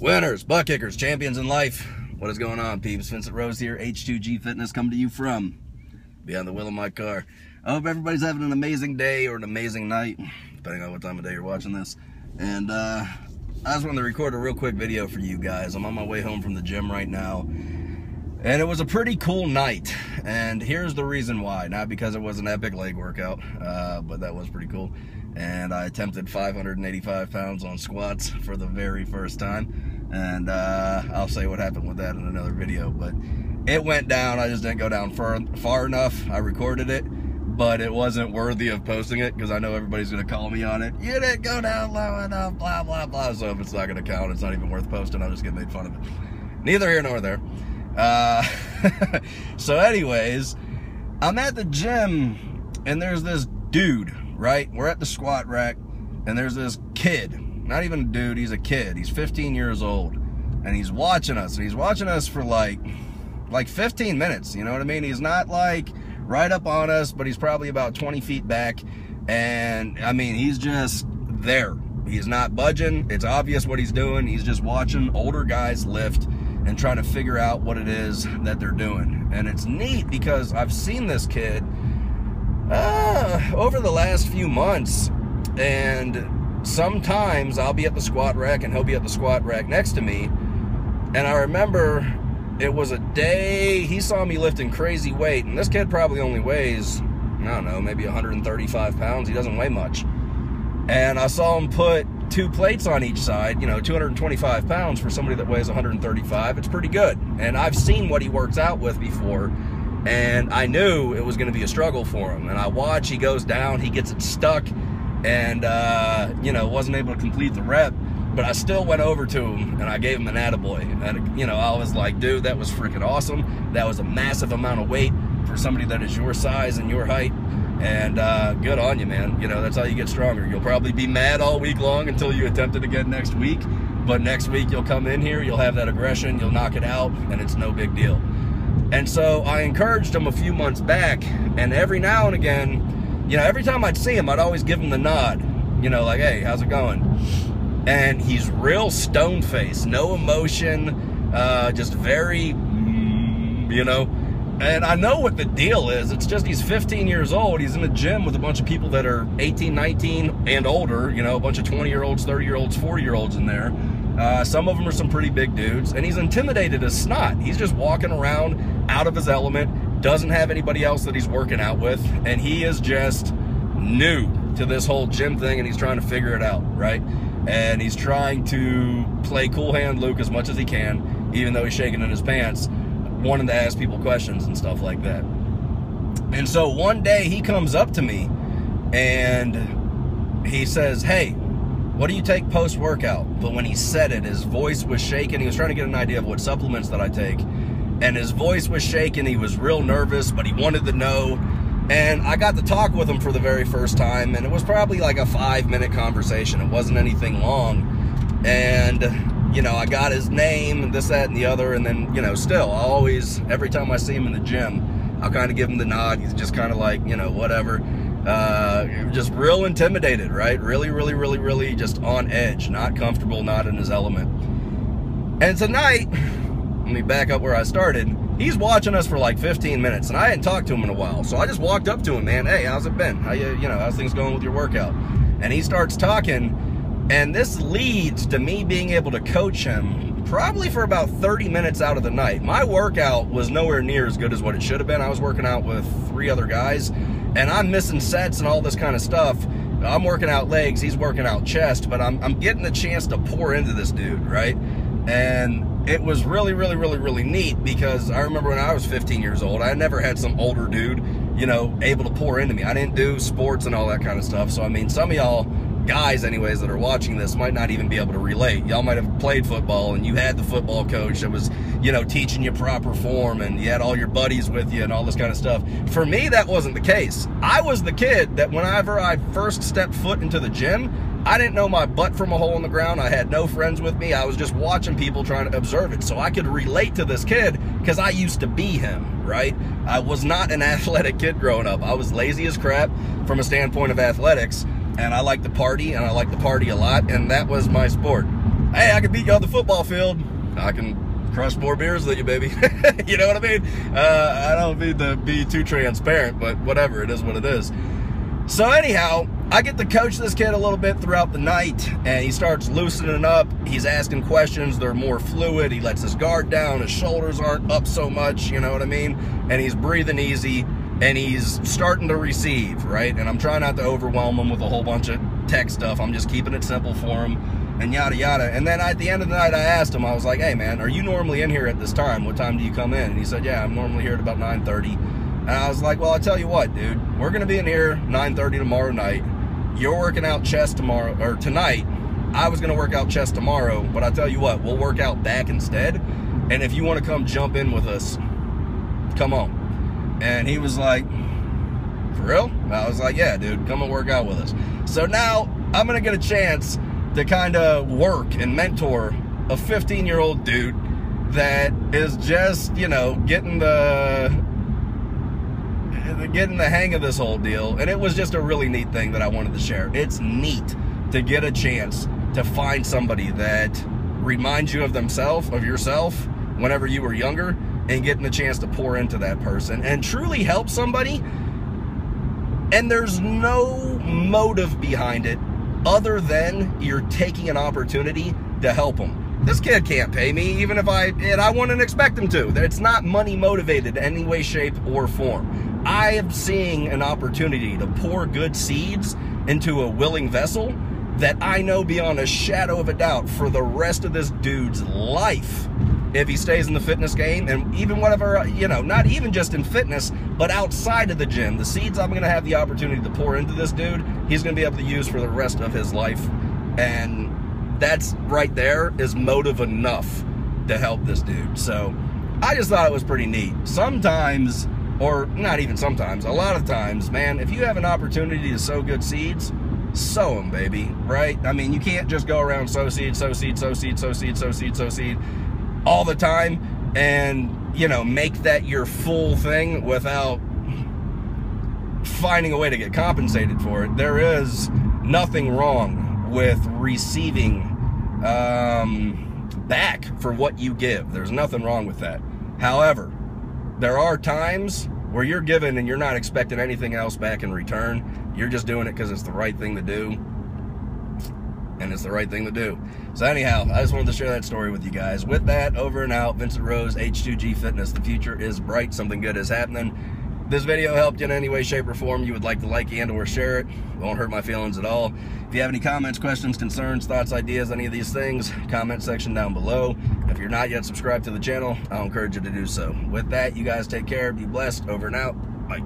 Winners, butt kickers, champions in life. What is going on, peeps? Vincent Rose here, H2G Fitness, coming to you from behind the wheel of my car. I hope everybody's having an amazing day or an amazing night, depending on what time of day you're watching this. And I just wanted to record a real quick video for you guys. I'm on my way home from the gym right now, and it was a pretty cool night. And here's the reason why. Not because it was an epic leg workout, but that was pretty cool. And I attempted 585 pounds on squats for the very first time. And I'll say what happened with that in another video. But it went down. I just didn't go down far enough. I recorded it, but it wasn't worthy of posting it because I know everybody's going to call me on it. You didn't go down low enough, blah, blah, blah. So if it's not going to count, it's not even worth posting. I'll just get made fun of it. Neither here nor there. So anyways, I'm at the gym, and there's this dude, right? We're at the squat rack, and there's this kid. Not even a dude, he's a kid. He's 15 years old, and he's watching us. And he's watching us for like 15 minutes, you know what I mean? He's not like right up on us, but he's probably about 20 feet back. And I mean, he's just there. He's not budging. It's obvious what he's doing. He's just watching older guys lift and trying to figure out what it is that they're doing. And it's neat because I've seen this kid over the last few months, and sometimes I'll be at the squat rack and he'll be at the squat rack next to me. And I remember it was a day he saw me lifting crazy weight, and this kid probably only weighs, I don't know, maybe 135 pounds. He doesn't weigh much. And I saw him put 2 plates on each side, you know, 225 pounds for somebody that weighs 135. It's pretty good. And I've seen what he works out with before, and I knew it was going to be a struggle for him. And I watch, he goes down, he gets it stuck, and, you know, wasn't able to complete the rep. But I still went over to him, and I gave him an attaboy. And, you know, I was like, dude, that was freaking awesome. That was a massive amount of weight for somebody that is your size and your height. And good on you, man. You know, that's how you get stronger. You'll probably be mad all week long until you attempt it again next week. But next week, you'll come in here, you'll have that aggression, you'll knock it out, and it's no big deal. And so I encouraged him a few months back, and every now and again, you know, every time I'd see him, I'd always give him the nod. You know, like, hey, how's it going? And he's real stone-faced, no emotion, just very, you know. And I know what the deal is. It's just he's 15 years old. He's in a gym with a bunch of people that are 18, 19, and older. You know, a bunch of 20-year-olds, 30-year-olds, 40-year-olds in there. Some of them are some pretty big dudes. And he's intimidated as snot. He's just walking around out of his element, doesn't have anybody else that he's working out with, and he is just new to this whole gym thing, and he's trying to figure it out, right? And he's trying to play cool hand Luke as much as he can, even though he's shaking in his pants, wanting to ask people questions and stuff like that. And so one day he comes up to me and he says, hey, what do you take post-workout? But when he said it, his voice was shaking. He was trying to get an idea of what supplements that I take, and his voice was shaking. He was real nervous, but he wanted to know. And I got to talk with him for the very first time, and it was probably like a 5-minute conversation. It wasn't anything long. And you know, I got his name and this, that, and the other, and then, you know, still, I always, every time I see him in the gym, I'll kind of give him the nod. He's just kind of like, you know, whatever. Just real intimidated, right? Really, really, really, really just on edge, not comfortable, not in his element. And tonight, let me back up where I started. He's watching us for like 15 minutes, and I hadn't talked to him in a while. So I just walked up to him, man, hey, how's it been? How you know, how's things going with your workout? And he starts talking. And this leads to me being able to coach him probably for about 30 minutes out of the night. My workout was nowhere near as good as what it should have been. I was working out with 3 other guys, and I'm missing sets and all this kind of stuff. I'm working out legs, he's working out chest, but I'm getting the chance to pour into this dude, right? And it was really, really, really, really neat because I remember when I was 15 years old, I never had some older dude, you know, able to pour into me. I didn't do sports and all that kind of stuff. So, I mean, some of y'all guys anyways that are watching this might not even be able to relate. Y'all might have played football and you had the football coach that was, you know, teaching you proper form, and you had all your buddies with you and all this kind of stuff. For me, that wasn't the case. I was the kid that whenever I first stepped foot into the gym, I didn't know my butt from a hole in the ground. I had no friends with me. I was just watching people trying to observe it. So I could relate to this kid because I used to be him, right? I was not an athletic kid growing up. I was lazy as crap from a standpoint of athletics. And I like to party, and I like to party a lot, and that was my sport. Hey, I can beat you on the football field. I can crush more beers than you, baby. You know what I mean? I don't mean to be too transparent, but whatever, it is what it is. So anyhow, I get to coach this kid a little bit throughout the night, and he starts loosening up. He's asking questions. They're more fluid. He lets his guard down. His shoulders aren't up so much, you know what I mean? And he's breathing easy, and he's starting to receive, right? And I'm trying not to overwhelm him with a whole bunch of tech stuff. I'm just keeping it simple for him, and yada, yada. And then at the end of the night, I asked him, I was like, hey, man, are you normally in here at this time? What time do you come in? And he said, yeah, I'm normally here at about 9:30. And I was like, well, I'll tell you what, dude. We're going to be in here 9:30 tomorrow night. You're working out chest tomorrow, or tonight. I was going to work out chest tomorrow, but I'll tell you what, we'll work out back instead. And if you want to come jump in with us, come on. And he was like, for real? I was like, yeah, dude, come and work out with us. So now I'm going to get a chance to kind of work and mentor a 15-year-old dude that is just, you know, getting the hang of this whole deal. And it was just a really neat thing that I wanted to share. It's neat to get a chance to find somebody that reminds you of themselves, of yourself, whenever you were younger, and getting a chance to pour into that person and truly help somebody. And there's no motive behind it other than you're taking an opportunity to help them. This kid can't pay me, even if I wouldn't expect him to. It's not money motivated in any way, shape, or form. I am seeing an opportunity to pour good seeds into a willing vessel that I know beyond a shadow of a doubt for the rest of this dude's life, if he stays in the fitness game, and even whatever, you know, not even just in fitness, but outside of the gym, the seeds I'm going to have the opportunity to pour into this dude, he's going to be able to use for the rest of his life. And that's right there is motive enough to help this dude. So I just thought it was pretty neat. Sometimes, or not even sometimes, a lot of times, man, if you have an opportunity to sow good seeds, sow them, baby, right? I mean, you can't just go around sow seed, sow seed, sow seed, sow seed, sow seed, sow seed all the time and, you know, make that your full thing without finding a way to get compensated for it. There is nothing wrong with receiving back for what you give. There's nothing wrong with that. However, there are times where you're giving and you're not expecting anything else back in return. You're just doing it because it's the right thing to do. And it's the right thing to do. So anyhow, I just wanted to share that story with you guys. With that, over and out, Vincent Rose, H2G Fitness. The future is bright. Something good is happening. If this video helped you in any way, shape, or form, you would like to like and or share it. It won't hurt my feelings at all. If you have any comments, questions, concerns, thoughts, ideas, any of these things, comment section down below. If you're not yet subscribed to the channel, I'll encourage you to do so. With that, you guys take care. Be blessed. Over and out. Bye.